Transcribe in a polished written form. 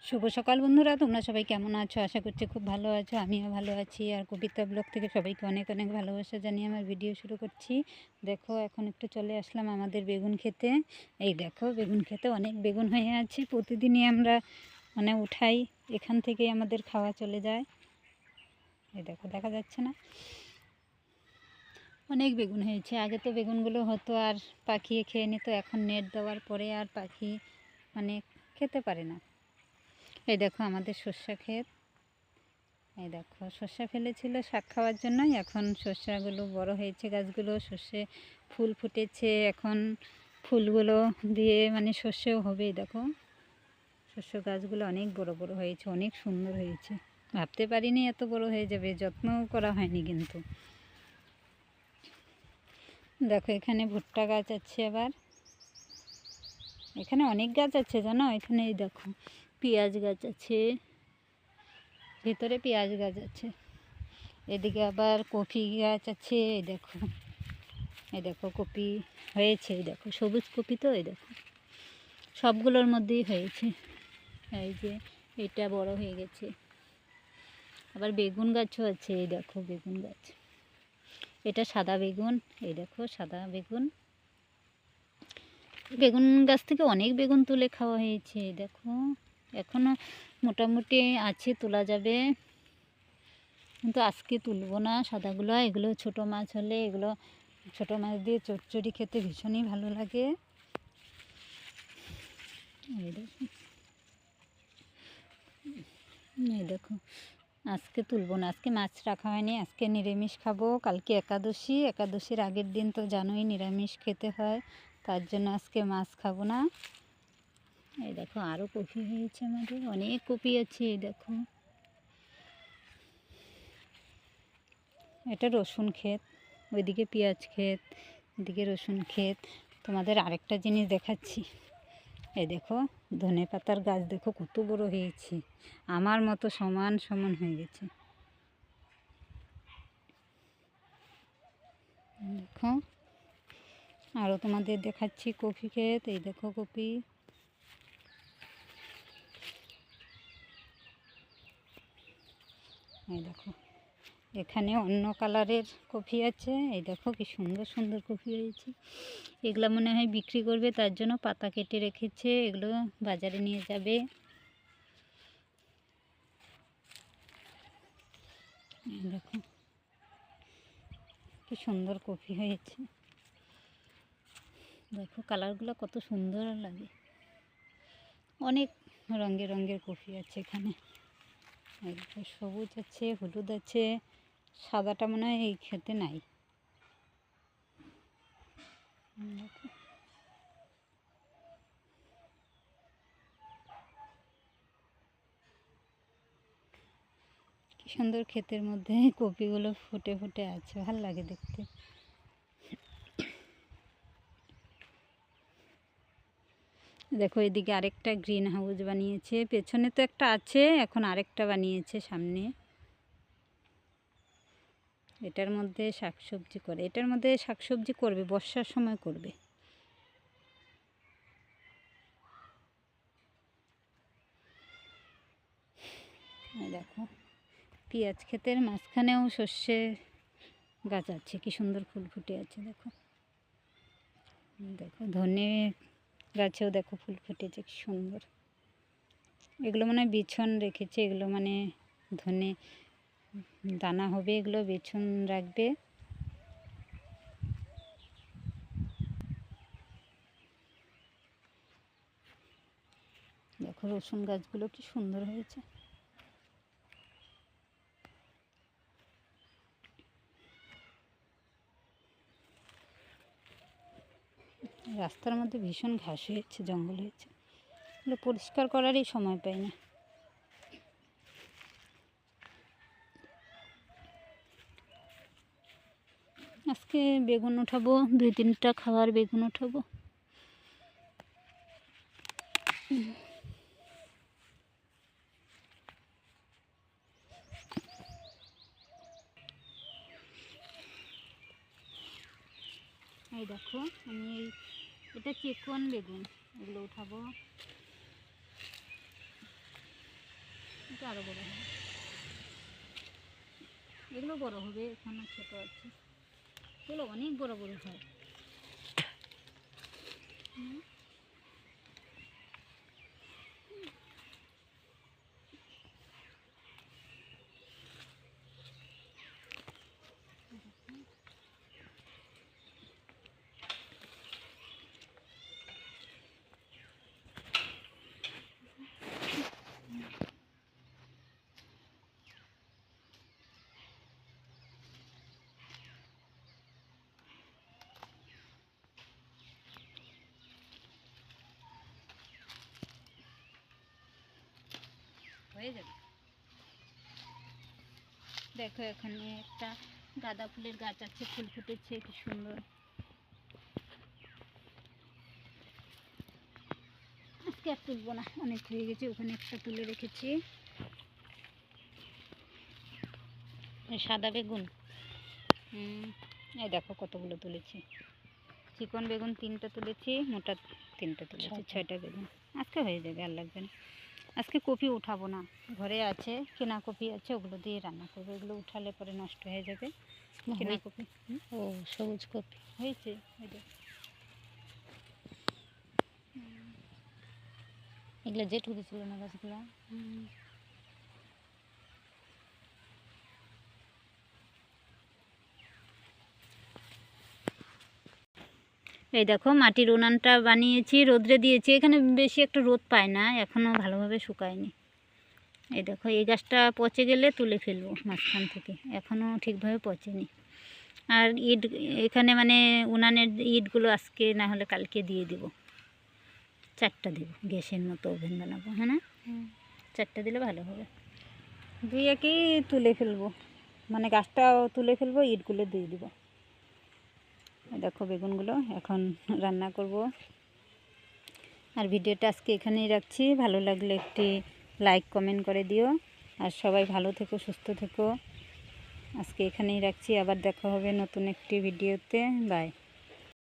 শুভ সকাল বন্ধুরা, তোমরা সবাই কেমন আছো? আশা করছি খুব ভালো আছো। আমিও ভালো আছি। আর কবিতা ব্লগ থেকে সবাইকে অনেক অনেক ভালোবাসা জানিয়ে আমার ভিডিও শুরু করছি। দেখো, এখন একটু চলে আসলাম আমাদের বেগুন খেতে। এই দেখো, বেগুন খেতে অনেক বেগুন হয়ে আছে। প্রতিদিনই আমরা উঠাই, এখান থেকেই আমাদের খাওয়া চলে যায়। এই দেখো, দেখা যাচ্ছে না? অনেক বেগুন হয়েছে। আগে তো বেগুনগুলো হতো আর পাখি খেয়ে নিত, এখন নেট দেওয়ার পরে আর পাখি খেতে পারে না। এই দেখো আমাদের সর্ষা ক্ষেত। এই দেখো, সর্ষা ফেলেছিল শাক খাওয়ার জন্যই। এখন সর্ষাগুলো বড় হয়েছে, গাছগুলো সর্ষে ফুল ফুটেছে। এখন ফুলগুলো দিয়ে সর্ষেও হবে। এই দেখো, শস্য গাছগুলো অনেক বড় বড় হয়েছে, অনেক সুন্দর হয়েছে। ভাবতে পারিনি এত বড় হয়ে যাবে, যত্নও করা হয়নি কিন্তু। দেখো, এখানে ভুট্টা গাছ আছে। আবার এখানে অনেক গাছ আছে জানো। এখানে এই দেখো, পেঁয়াজ গাছ আছে, ভিতরে পেঁয়াজ গাছ আছে। এদিকে আবার কপি গাছ আছে। এই দেখো কপি হয়েছে। এই দেখো সবুজ কপি, তো এই দেখো সবগুলোর মধ্যেই হয়েছে। এই যে এটা বড় হয়ে গেছে। আবার বেগুন গাছও আছে। এই দেখো বেগুন গাছ, এটা সাদা বেগুন। এই দেখো সাদা বেগুন। বেগুন গাছ থেকে অনেক বেগুন তুলে খাওয়া হয়েছে। এই দেখো, এখনও মোটামুটি আছে, তোলা যাবে, কিন্তু আজকে তুলব না সাদাগুলো। এগুলো ছোটো মাছ হলে, এগুলো ছোটো মাছ দিয়ে চচ্চড়ি খেতে ভীষণই ভালো লাগে। এই দেখো, আজকে তুলব না, আজকে মাছ রাখা হয়নি, আজকে নিরামিষ খাবো। কালকে একাদশী, একাদশীর আগের দিন তো জানোই নিরামিষ খেতে হয়, তার জন্য আজকে মাছ খাবো না। এই দেখো আরও কপি হয়েছে, আমাদের অনেক কপি আছে। এই দেখো, এটা রসুন ক্ষেত, ওইদিকে পেঁয়াজ ক্ষেত, এদিকে রসুন ক্ষেত। তোমাদের আরেকটা জিনিস দেখাচ্ছি। এই দেখো ধনে পাতার গাছ, দেখো কত বড় হয়েছে, আমার মতো সমান সমান হয়ে গেছে। দেখো, আরও তোমাদের দেখাচ্ছি কপি ক্ষেত। এই দেখো কপি। এই দেখো, এখানে অন্য কালারের কপি আছে। এই দেখো কি সুন্দর সুন্দর কপি হয়েছে। এগুলো মনে হয় বিক্রি করবে, তার জন্য পাতা কেটে রেখেছে, এগুলো বাজারে নিয়ে যাবে। দেখো কি সুন্দর কপি হয়েছে। দেখো কালারগুলো কত সুন্দর লাগে। অনেক রঙের রঙের কপি আছে এখানে। দেখো সবুজ আছে, হলুদ আছে, সাদাটা মনে হয় এই খেতে নাই। দেখো কি সুন্দর, ক্ষেতের মধ্যে কপিগুলো ফুটে ফুটে আছে, ভালো লাগে দেখতে। দেখো এদিকে আরেকটা গ্রিন হাউস বানিয়েছে, পেছনে তো একটা আছে, এখন আরেকটা বানিয়েছে সামনে। এটার মধ্যে শাকসবজি করে, এটার মধ্যে শাকসবজি করবে, বর্ষার সময় করবে। দেখো পেঁয়াজ ক্ষেতের মাঝখানেও সর্ষে গাছ আছে, কি সুন্দর ফুল ফুটে আছে। দেখো দেখো ধনে গাছেও দেখো ফুল ফুটেছে, কি সুন্দর। এগুলো মনে হয় বিছন রেখেছে, এগুলো ধনে দানা হবে, এগুলো বিছন রাখবে। দেখো রসুন গাছগুলো কি সুন্দর হয়েছে। রাস্তার মধ্যে ভীষণ ঘাস হয়েছে, জঙ্গল হয়েছে, এগুলো পরিষ্কার করারই সময় পাই না। আজকে বেগুন উঠাবো, 2-3টা খাবার বেগুন উঠাবো। এই দেখো, আমি এটা চিকন বেগুন, এগুলো উঠাবো। থেকে আরও বড় হবে। এগুলো বড় হবে, এখনো ছোট আছে, এগুলো অনেক বড় বড় হয়। হয়ে যাবে। দেখো এখানে একটা গাঁদা ফুলের গাছ আছে, ফুল ফুটেছে কি সুন্দর। আজকে আর তুলবো না, অনেক হয়ে গেছে। ওখানে একটা তুলে রেখেছি। সাদা বেগুন, এই দেখো কতগুলো তুলেছি। চিকন বেগুন 3টা তুলেছি, মোটা 3টা তুলেছি, 6টা বেগুন। আজকে হয়ে যাবে, আর লাগবে না। আজকে কপি উঠাবো না, ঘরে আছে কেনা কপি আছে, ওগুলো দিয়ে রান্না করবো। এগুলো উঠালে পরে নষ্ট হয়ে যাবে। কেনা কপি, ও সবুজ কপি হয়েছে। এগুলো জেঠু দিছিল না গাছগুলো। এই দেখো মাটির উনানটা বানিয়েছি, রোদ্রে দিয়েছি। এখানে বেশি একটা রোদ পায় না, এখনও ভালোভাবে শুকায়নি। এই দেখো এই গাছটা পচে গেলে তুলে ফেলবো মাঝখান থেকে, এখনও ঠিকভাবে পচেনি। আর ইট এখানে মানে উনানের ইটগুলো আজকে না হলে কালকে দিয়ে দিব। 4টা দেবো, গ্যাসের মতো ওভেন বানাবো। হ্যাঁ না, 4টা দিলে ভালো হবে। দুই একেই তুলে ফেলবো, মানে গাছটাও তুলে ফেলবো, ইটগুলো দিয়ে দিব। দেখো বেগুনগুলো এখন রান্না করব। আর ভিডিওটা আজকে এখানেই রাখছি। ভালো লাগলে একটি লাইক কমেন্ট করে দিও। আর সবাই ভালো থেকো, সুস্থ থেকো। আজকে এখানেই রাখছি, আবার দেখা হবে নতুন একটি ভিডিওতে। বাই।